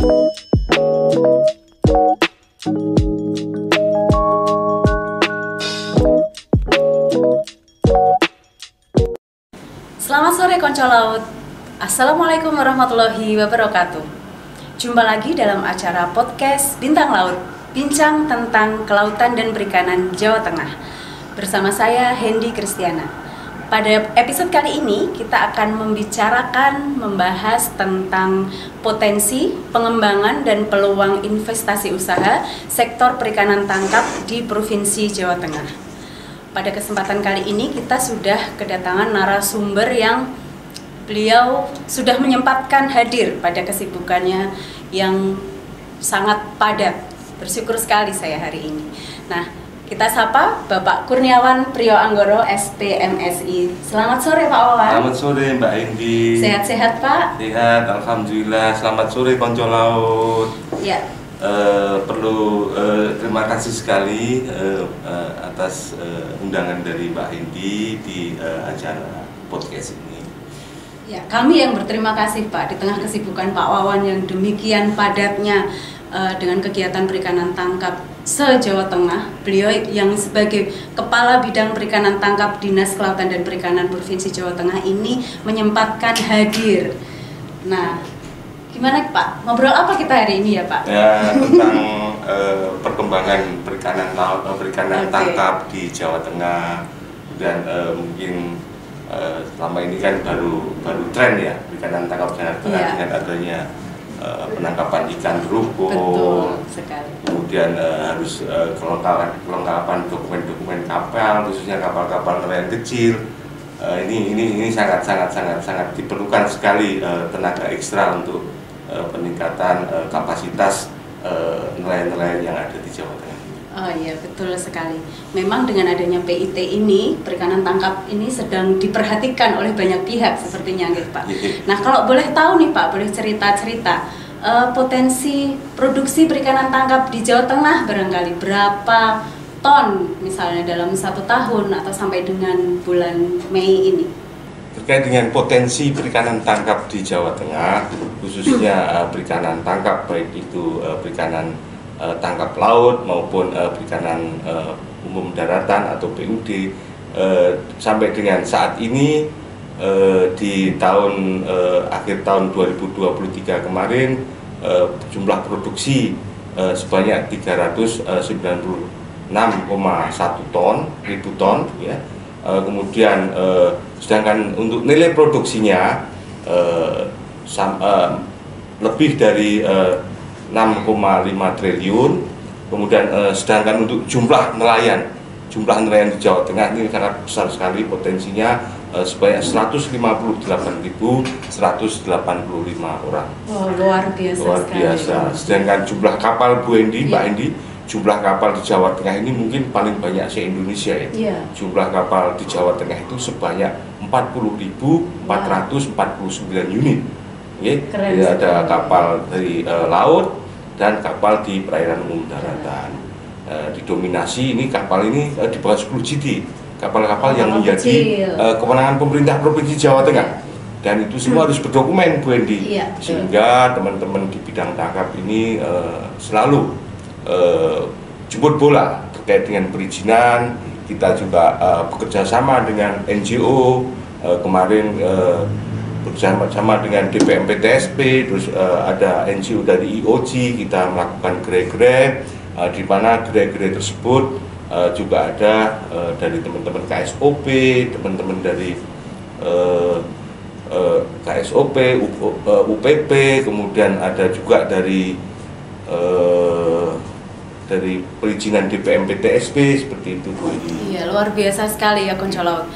Selamat sore Konco Laut. Assalamualaikum warahmatullahi wabarakatuh. Jumpa lagi dalam acara podcast Bintang Laut, bincang tentang kelautan dan perikanan Jawa Tengah. Bersama saya Hendy Kristiana. Pada episode kali ini kita akan membahas tentang potensi, pengembangan dan peluang investasi usaha sektor perikanan tangkap di Provinsi Jawa Tengah. Pada kesempatan kali ini kita sudah kedatangan narasumber yang beliau sudah menyempatkan hadir pada kesibukannya yang sangat padat. Bersyukur sekali saya hari ini. Nah, kita sapa Bapak Kurniawan Priyo Anggoro, SPMSI. Selamat sore Pak Wawan. Selamat sore Mbak Hendy. Sehat-sehat Pak? Sehat, alhamdulillah. Selamat sore Konco Laut. Ya. Perlu terima kasih sekali atas undangan dari Mbak Hendy di acara podcast ini. Ya, kami yang berterima kasih Pak di tengah kesibukan Pak Wawan yang demikian padatnya dengan kegiatan perikanan tangkap se-Jawa Tengah. Beliau yang sebagai Kepala Bidang Perikanan Tangkap Dinas Kelautan dan Perikanan Provinsi Jawa Tengah ini menyempatkan hadir. Nah, gimana Pak? Ngobrol apa kita hari ini ya Pak? Ya, tentang perkembangan perikanan laut, perikanan tangkap di Jawa Tengah. Dan mungkin selama ini kan baru tren ya perikanan tangkap Jawa Tengah dengan adanya penangkapan ikan terumbu. Betul sekali. Kemudian harus kelengkapan dokumen-dokumen kapal, khususnya kapal-kapal nelayan kecil. Ini sangat diperlukan sekali tenaga ekstra untuk peningkatan kapasitas nelayan-nelayan yang ada di Jawa Tengah. Oh iya, betul sekali. Memang dengan adanya PIT ini, perikanan tangkap ini sedang diperhatikan oleh banyak pihak sepertinya gitu Pak. Nah, kalau boleh tahu nih Pak, boleh cerita-cerita potensi produksi perikanan tangkap di Jawa Tengah barangkali berapa ton misalnya dalam 1 tahun atau sampai dengan bulan Mei ini? Terkait dengan potensi perikanan tangkap di Jawa Tengah, khususnya perikanan tangkap baik itu perikanan tangkap laut maupun perikanan umum daratan atau PUD, sampai dengan saat ini di akhir tahun 2023 kemarin jumlah produksi sebanyak 396,1 ribu ton ya. Kemudian sedangkan untuk nilai produksinya lebih dari 6,5 triliun. Kemudian sedangkan untuk jumlah nelayan di Jawa Tengah ini sangat besar sekali potensinya, sebanyak 158.185 orang. Oh, luar biasa. Sedangkan jumlah kapal Bu Hendy, Mbak Hendy, jumlah kapal di Jawa Tengah ini mungkin paling banyak se-Indonesia ya. Jumlah kapal di Jawa Tengah itu sebanyak 40.449 unit. Jadi ada kapal dari laut dan kapal di perairan umum daratan. Didominasi ini kapal ini di bawah 10 GT, kapal-kapal yang menjadi kewenangan pemerintah Provinsi Jawa Tengah. Dan itu semua harus berdokumen Bu Hendy, sehingga teman-teman di bidang tangkap ini selalu jemput bola terkait dengan perizinan. Kita juga bekerja sama dengan NGO, kemarin bersama dengan DPMPTSP, terus ada NGO dari IOC, kita melakukan grant di mana grant tersebut juga ada dari teman-teman KSOP, teman-teman dari KSOP, UPP, kemudian ada juga dari perizinan DPMPTSP seperti itu Bu. Iya, luar biasa sekali ya Konco Laut.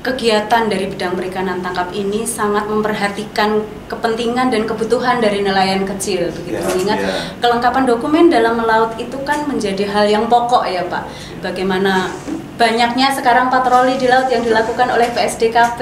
Kegiatan dari bidang perikanan tangkap ini sangat memperhatikan kepentingan dan kebutuhan dari nelayan kecil begitu. Mengingat kelengkapan dokumen dalam melaut itu kan menjadi hal yang pokok ya Pak. Bagaimana banyaknya sekarang patroli di laut yang dilakukan oleh PSDKP,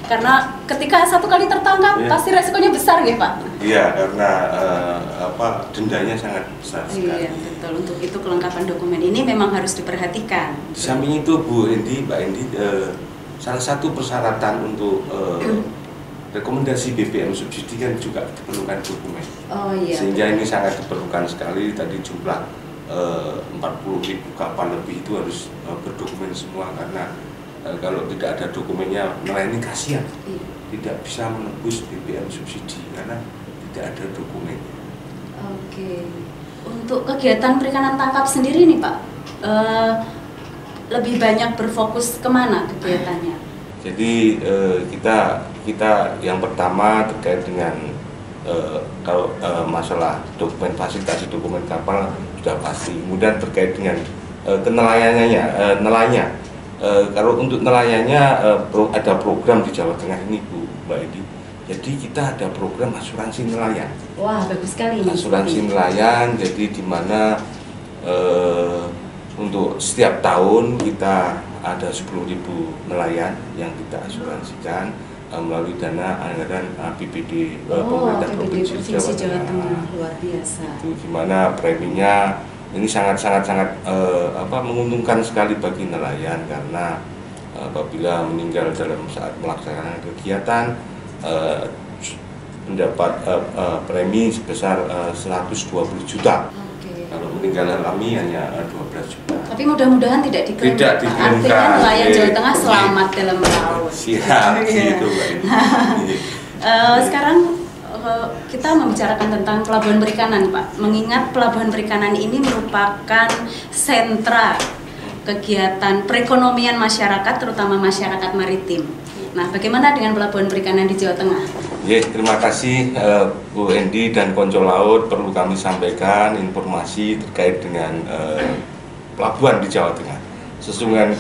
karena ketika satu kali tertangkap pasti resikonya besar ya Pak. Iya, karena dendanya sangat besar sekali. Iya, betul. Untuk itu kelengkapan dokumen ini memang harus diperhatikan. Di samping itu Bu Hendy, Mbak Hendy, salah satu persyaratan untuk rekomendasi BBM subsidi kan juga diperlukan dokumen. Oh iya. Sehingga ini sangat diperlukan sekali. Tadi jumlah 40.000 kapal lebih itu harus berdokumen semua, karena kalau tidak ada dokumennya nelayan ini kasihan. Iya. Tidak bisa menebus BBM subsidi karena tidak ada dokumennya. Oke. Untuk kegiatan perikanan tangkap sendiri nih Pak, lebih banyak berfokus kemana kegiatannya? Jadi kita yang pertama terkait dengan kalau masalah dokumen, fasilitasi dokumen kapal sudah pasti. Kemudian terkait dengan kenelayannya, nelayan. Kalau untuk nelayannya ada program di Jawa Tengah ini Bu, Mbak Edi. Jadi kita ada program asuransi nelayan. Wah, bagus sekali ini. Asuransi nelayan, jadi di mana untuk setiap tahun kita ada 10.000 nelayan yang kita asuransikan melalui dana anggaran APBD pemerintah Provinsi Jawa Tengah. Luar biasa. Itu di mana preminya ini sangat menguntungkan sekali bagi nelayan, karena apabila meninggal dalam saat melaksanakan kegiatan mendapat premi sebesar 120 juta. Kalau meninggal alami hanya 12 juta. Tapi mudah-mudahan tidak diklaim. Tidak diklaim. Artinya nelayan Jawa Tengah selamat dalam laut. Siap, gitu Mbak. Sekarang kita membicarakan tentang pelabuhan perikanan, Pak. Mengingat pelabuhan perikanan ini merupakan sentra kegiatan perekonomian masyarakat, terutama masyarakat maritim. Nah, bagaimana dengan pelabuhan perikanan di Jawa Tengah? Terima kasih Bu Endi dan Konco Laut. Perlu kami sampaikan informasi terkait dengan pelabuhan di Jawa Tengah. Sesuai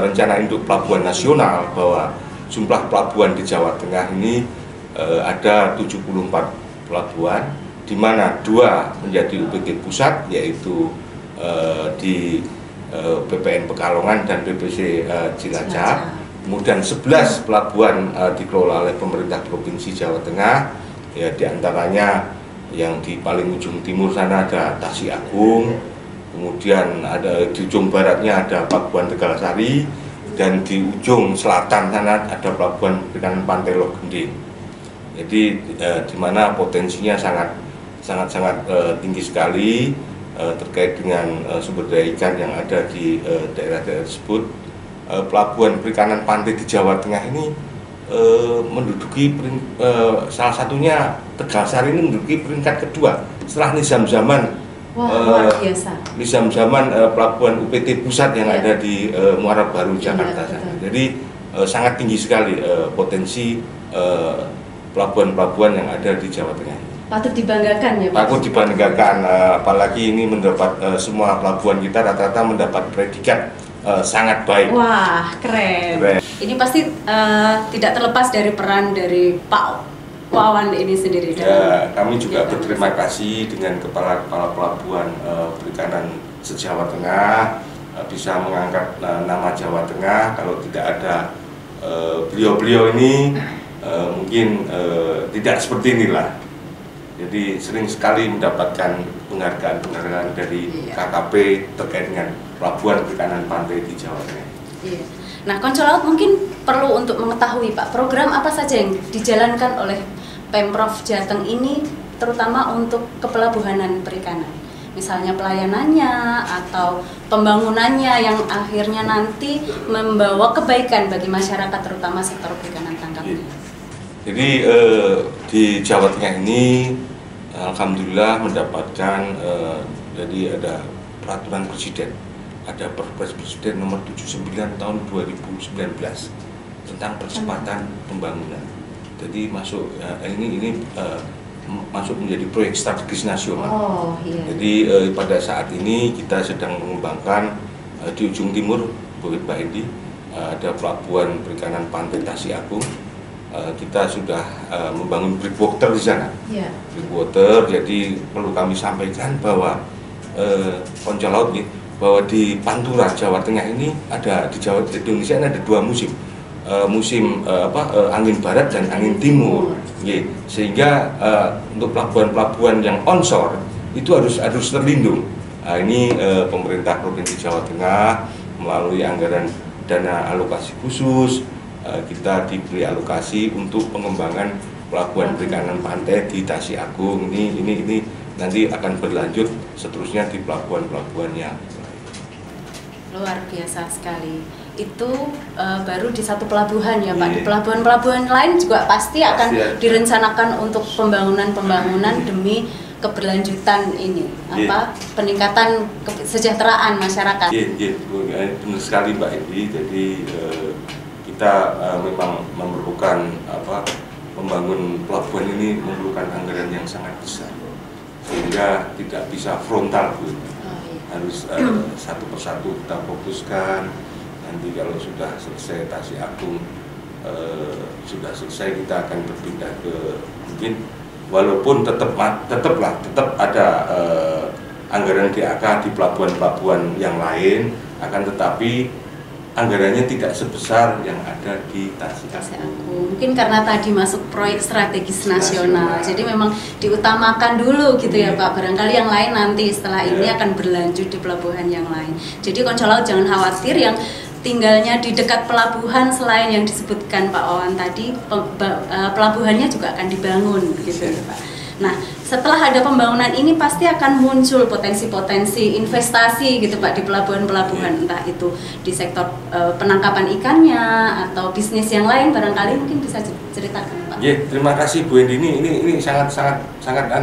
rencana induk pelabuhan nasional bahwa jumlah pelabuhan di Jawa Tengah ini ada 74 pelabuhan, di mana 2 menjadi UPG pusat, yaitu di BPN Pekalongan dan BPC Cilacap. Kemudian 11 pelabuhan dikelola oleh pemerintah Provinsi Jawa Tengah, ya diantaranya yang di paling ujung timur sana ada Tasik Agung, kemudian ada di ujung baratnya ada Pelabuhan Tegalsari, dan di ujung selatan sana ada Pelabuhan Perikanan Pantai Lok Gending. Jadi di mana potensinya sangat tinggi sekali terkait dengan sumber daya ikan yang ada di daerah-daerah tersebut. Pelabuhan perikanan pantai di Jawa Tengah ini menduduki salah satunya Tegalsari ini menduduki peringkat kedua setelah Nizam Zaman. Luar biasa. Nizam Zaman pelabuhan UPT pusat yang ada di Muara Baru Jakarta. Jadi sangat tinggi sekali potensi pelabuhan-pelabuhan yang ada di Jawa Tengah. Patut dibanggakan ya Pak? Patut dibanggakan, apalagi ini mendapat semua pelabuhan kita rata-rata mendapat predikat sangat baik. Wah, keren. Ini pasti tidak terlepas dari peran dari Pak Wawan ini sendiri. Ya, kami juga berterima kasih dengan kepala-kepala pelabuhan perikanan se-Jawa Tengah bisa mengangkat nama Jawa Tengah. Kalau tidak ada beliau-beliau ini mungkin tidak seperti inilah. Jadi sering sekali mendapatkan penghargaan dari KKP terkait dengan pelabuhan perikanan pantai di Jawa Tengah. Iya. Nah, Konco Laut mungkin perlu untuk mengetahui Pak, program apa saja yang dijalankan oleh Pemprov Jateng ini, terutama untuk kepelabuhanan perikanan. Misalnya pelayanannya atau pembangunannya yang akhirnya nanti membawa kebaikan bagi masyarakat, terutama sektor perikanan tangkapnya. Jadi di Jawa Tengah ini alhamdulillah mendapatkan jadi ada peraturan presiden, ada Perpres Presiden nomor 79 tahun 2019 tentang percepatan pembangunan. Jadi masuk ini masuk menjadi proyek strategis nasional. Jadi pada saat ini kita sedang mengembangkan di ujung timur Mbak Endi ada pelabuhan perikanan pantai Tasik Agung. Kita sudah membangun breakwater di sana. Breakwater, jadi perlu kami sampaikan bahwa Konco Laut bahwa di Pantura Jawa Tengah ini ada di Indonesia ini ada 2 musim. Musim angin barat dan angin timur. Sehingga untuk pelabuhan-pelabuhan yang onshore itu harus terlindung. Ini pemerintah Provinsi Jawa Tengah melalui anggaran dana alokasi khusus kita diberi alokasi untuk pengembangan pelabuhan perikanan pantai di Tasik Agung. Ini nanti akan berlanjut seterusnya di pelabuhan-pelabuhan yang luar biasa sekali. Itu baru di satu pelabuhan ya Pak. Di pelabuhan-pelabuhan lain juga pasti akan direncanakan untuk pembangunan demi keberlanjutan ini, peningkatan kesejahteraan masyarakat. Benar sekali Mbak Edi. Jadi kita memang memerlukan membangun pelabuhan ini memerlukan anggaran yang sangat besar, sehingga tidak bisa frontal Bu. Harus satu persatu kita fokuskan. Nanti kalau sudah selesai Tasik Agung sudah selesai, kita akan berpindah ke mungkin walaupun tetap ada anggaran DAK di pelabuhan-pelabuhan yang lain, akan tetapi anggarannya tidak sebesar yang ada di Tasik Agung. Mungkin karena tadi masuk proyek strategis nasional, jadi memang diutamakan dulu gitu ya Pak. Barangkali yang lain nanti setelah ini akan berlanjut di pelabuhan yang lain. Jadi Konco Laut jangan khawatir yang tinggalnya di dekat pelabuhan, selain yang disebutkan Pak Wawan tadi, pelabuhannya juga akan dibangun gitu ya Pak. Nah, setelah ada pembangunan ini pasti akan muncul potensi-potensi investasi gitu Pak di pelabuhan-pelabuhan, entah itu di sektor penangkapan ikannya atau bisnis yang lain, barangkali mungkin bisa ceritakan Pak. Terima kasih Bu Endi. Ini sangat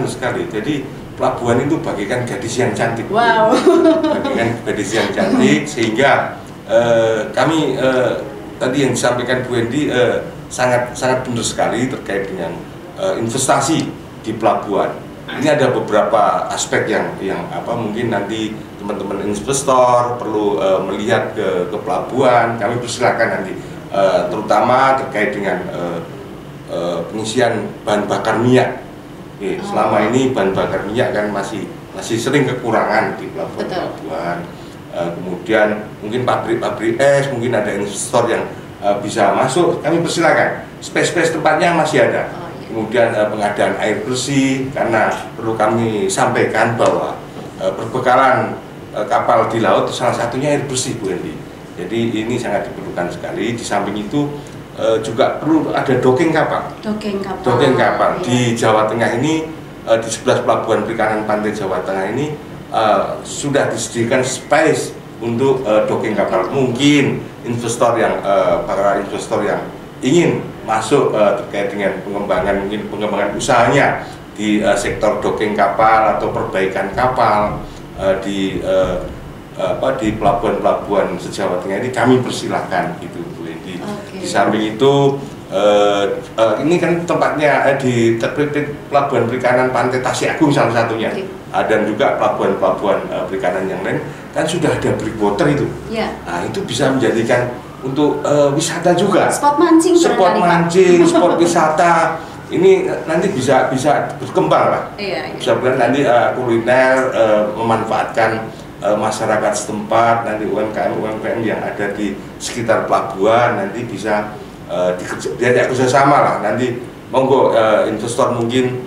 sekali. Jadi pelabuhan itu bagaikan gadis yang cantik. Wow. Bagaikan gadis yang cantik, sehingga kami tadi yang disampaikan Bu Endi sangat benar sekali terkait dengan investasi di pelabuhan. Ini ada beberapa aspek yang mungkin nanti teman-teman investor perlu melihat ke pelabuhan. Kami persilakan nanti terutama terkait dengan pengisian bahan bakar minyak. Selama ini bahan bakar minyak kan masih sering kekurangan di pelabuhan. Kemudian mungkin pabrik es, mungkin ada investor yang bisa masuk, kami persilakan. Space tempatnya masih ada. Kemudian pengadaan air bersih, karena perlu kami sampaikan bahwa perbekalan kapal di laut salah satunya air bersih Bu Endi. Jadi ini sangat diperlukan sekali. Di samping itu juga perlu ada docking kapal. Docking kapal di Jawa Tengah ini, di 11 pelabuhan perikanan pantai Jawa Tengah ini sudah disediakan space untuk docking kapal. Mungkin para investor yang ingin masuk terkait dengan pengembangan usahanya di sektor docking kapal atau perbaikan kapal di pelabuhan-pelabuhan se-Jawa Tengah ini, kami persilahkan gitu Bu Edi. Di samping itu ini kan tempatnya di pelabuhan perikanan pantai Tasik Agung salah satunya. Dan juga pelabuhan-pelabuhan perikanan yang lain kan sudah ada breakwater itu. Nah, itu bisa menjadikan untuk wisata juga. Spot mancing, spot wisata. Ini nanti bisa berkembang lah. Bisa nanti kuliner, memanfaatkan masyarakat setempat, nanti UMKM yang ada di sekitar pelabuhan nanti bisa diajak kerjasama lah. Nanti monggo investor mungkin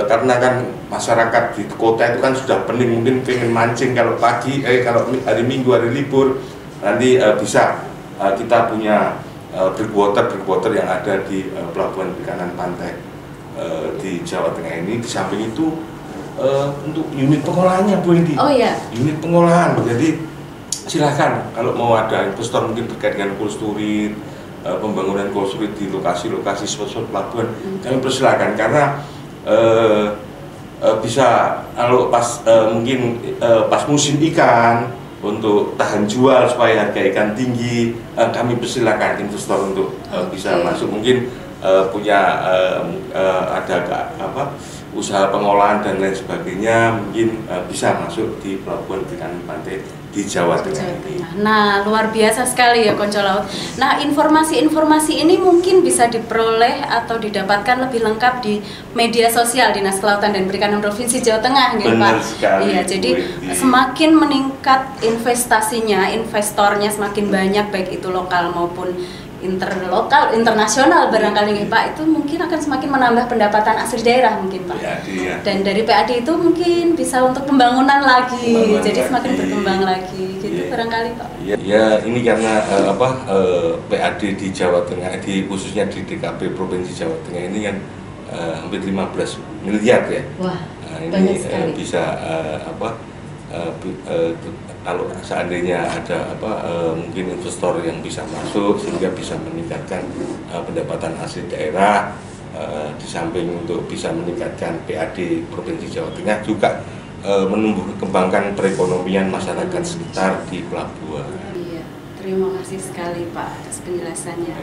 karena kan masyarakat di kota itu kan sudah pening, mungkin pengen mancing kalau pagi, kalau hari Minggu, hari libur, nanti bisa kita punya breakwater yang ada di pelabuhan perikanan pantai di Jawa Tengah ini. Di samping itu untuk unit pengolahannya Bu Indi. Unit pengolahan, jadi silahkan kalau mau ada investor mungkin terkait dengan cold storage, pembangunan cold storage di lokasi-lokasi spot-spot pelabuhan, kami persilahkan. Karena bisa kalau mungkin pas musim ikan untuk tahan jual supaya harga ikan tinggi, kami persilakan investor untuk bisa masuk, mungkin punya usaha pengolahan dan lain sebagainya, mungkin bisa masuk di pelabuhan perikanan pantai di Jawa Tengah ini. Nah, luar biasa sekali ya Konco Laut. Nah, informasi-informasi ini mungkin bisa diperoleh atau didapatkan lebih lengkap di media sosial Dinas Kelautan dan Perikanan Provinsi Jawa Tengah, gitu Pak. Iya, jadi semakin meningkat investasinya, investornya semakin banyak, baik itu lokal maupun interlokal, internasional barangkali nih Pak, itu mungkin akan semakin menambah pendapatan asli daerah mungkin Pak. PAD, ya. Dan dari PAD itu mungkin bisa untuk pembangunan lagi, jadi semakin berkembang lagi, gitu barangkali Pak. Ya, ini karena PAD di Jawa Tengah, khususnya di DKP Provinsi Jawa Tengah ini kan hampir 15 miliar ya. Wah, ini banyak sekali. Bisa kalau seandainya ada mungkin investor yang bisa masuk sehingga bisa meningkatkan pendapatan asli daerah, di samping untuk bisa meningkatkan PAD Provinsi Jawa Tengah juga menumbuh kembangkan perekonomian masyarakat sekitar di pelabuhan. Iya, terima kasih sekali Pak atas penjelasannya.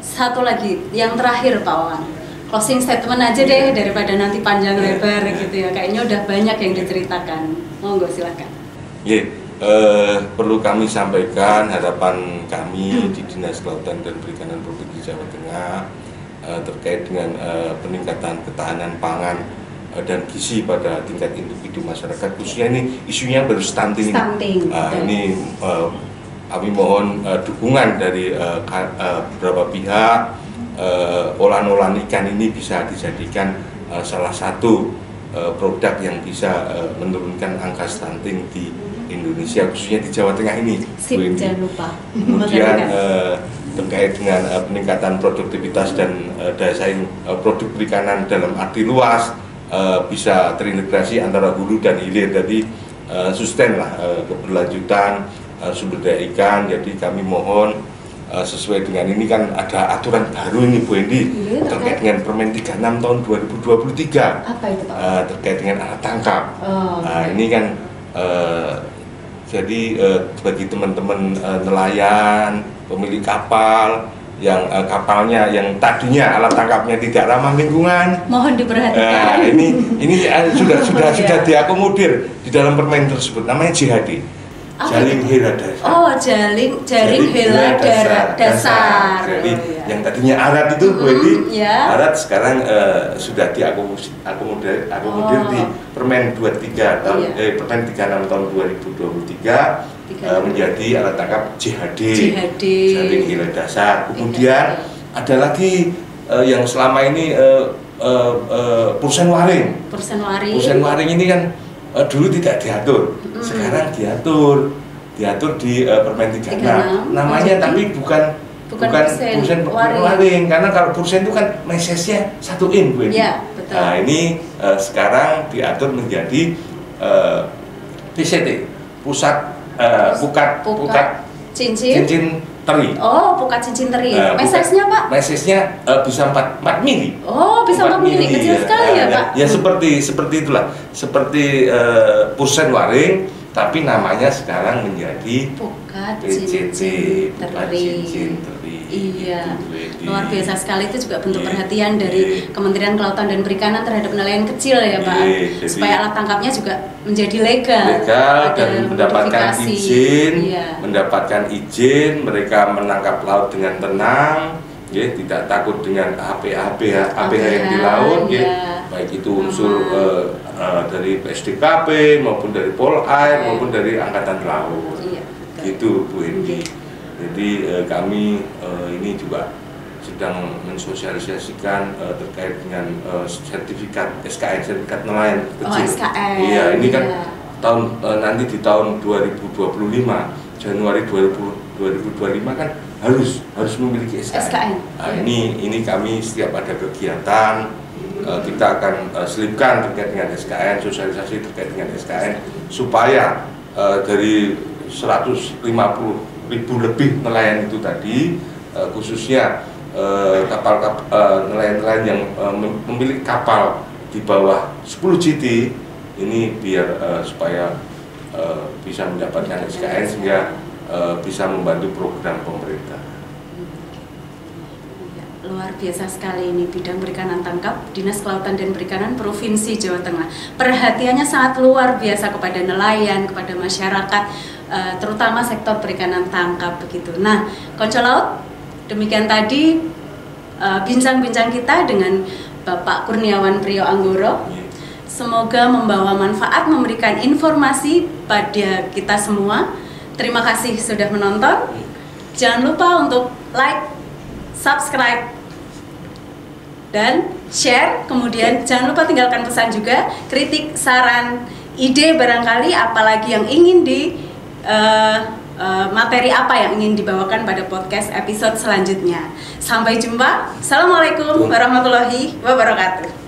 Satu lagi, yang terakhir Pak Wawan, closing statement aja deh daripada nanti panjang lebar gitu ya. Kayaknya udah banyak yang diceritakan. Monggo silakan. Perlu kami sampaikan harapan kami di Dinas Kelautan dan Perikanan Provinsi Jawa Tengah terkait dengan peningkatan ketahanan pangan dan gizi pada tingkat individu masyarakat, khususnya ini isunya baru stunting. Ini kami mohon dukungan dari beberapa pihak. Olahan-olahan ikan ini bisa dijadikan salah satu produk yang bisa menurunkan angka stunting di Indonesia, khususnya di Jawa Tengah ini. Jangan lupa. Kemudian terkait dengan peningkatan produktivitas dan daya saing produk perikanan dalam arti luas, bisa terintegrasi antara hulu dan hilir, jadi sustain lah keberlanjutan sumber daya ikan. Jadi kami mohon sesuai dengan ini kan ada aturan baru ini Bu Endi terkait dengan Permen 36 tahun 2023. Apa itu Pak? Terkait dengan alat tangkap. Ini kan jadi bagi teman-teman nelayan, pemilik kapal yang kapalnya yang tadinya alat tangkapnya tidak ramah lingkungan, mohon diperhatikan. Ini sudah diakomodir di dalam permen tersebut, namanya JHD. Jaring hela dasar. Oh, jaring hela dasar. Jadi yang tadinya arat itu Bu Edi, arat sekarang sudah diakomodir di Permen 23 tahun Permen 36 tahun 2023 menjadi alat tangkap JHD. Jaring hela dasar. Kemudian ada lagi yang selama ini pursen waring. Pursen waring ini kan dulu tidak diatur, sekarang diatur di Permen 36 namanya, tapi bukan pursen waring, karena kalau pursen itu kan mesesnya 1 in Bu. Nah ini sekarang diatur menjadi PCT, pukat cincin teri. Oh, pukat cincin teri. Mesesnya Pak? Mesesnya bisa 4 mili. Oh, bisa 4 mili, kecil sekali ya Pak? Ya seperti itulah, seperti pursen waring, tapi namanya sekarang menjadi pukat cincin teri. Iya, luar biasa sekali. Itu juga bentuk perhatian dari Kementerian Kelautan dan Perikanan terhadap nelayan kecil ya Pak, supaya alat tangkapnya juga menjadi legal dan mendapatkan izin, mereka menangkap laut dengan tenang, tidak takut dengan APH yang di laut, baik itu unsur dari PSDKP maupun dari Polair maupun dari Angkatan Laut, gitu Bu Hendi. Jadi kami ini juga sedang mensosialisasikan terkait dengan sertifikat SKN, sertifikat nelayan kecil. Iya, ini kan nanti di tahun 2025, Januari 2025 kan harus memiliki SKN. Nah, ini kami setiap ada kegiatan kita akan selipkan terkait dengan SKN, sosialisasi terkait dengan SKN, supaya dari 150.000 lebih nelayan itu tadi, khususnya nelayan-nelayan yang memiliki kapal di bawah 10 GT ini biar supaya bisa mendapatkan SKN sehingga bisa membantu program pemerintah. Luar biasa sekali ini bidang perikanan tangkap Dinas Kelautan dan Perikanan Provinsi Jawa Tengah. Perhatiannya sangat luar biasa kepada nelayan, kepada masyarakat, terutama sektor perikanan tangkap begitu. Nah, Konco Laut, demikian tadi bincang-bincang kita dengan Bapak Kurniawan Priyo Anggoro. Semoga membawa manfaat, memberikan informasi pada kita semua. Terima kasih sudah menonton. Jangan lupa untuk like, subscribe, dan share. Kemudian jangan lupa tinggalkan pesan juga, kritik, saran, ide barangkali apalagi yang ingin materi apa yang ingin dibawakan pada podcast episode selanjutnya. Sampai jumpa. Assalamualaikum warahmatullahi wabarakatuh.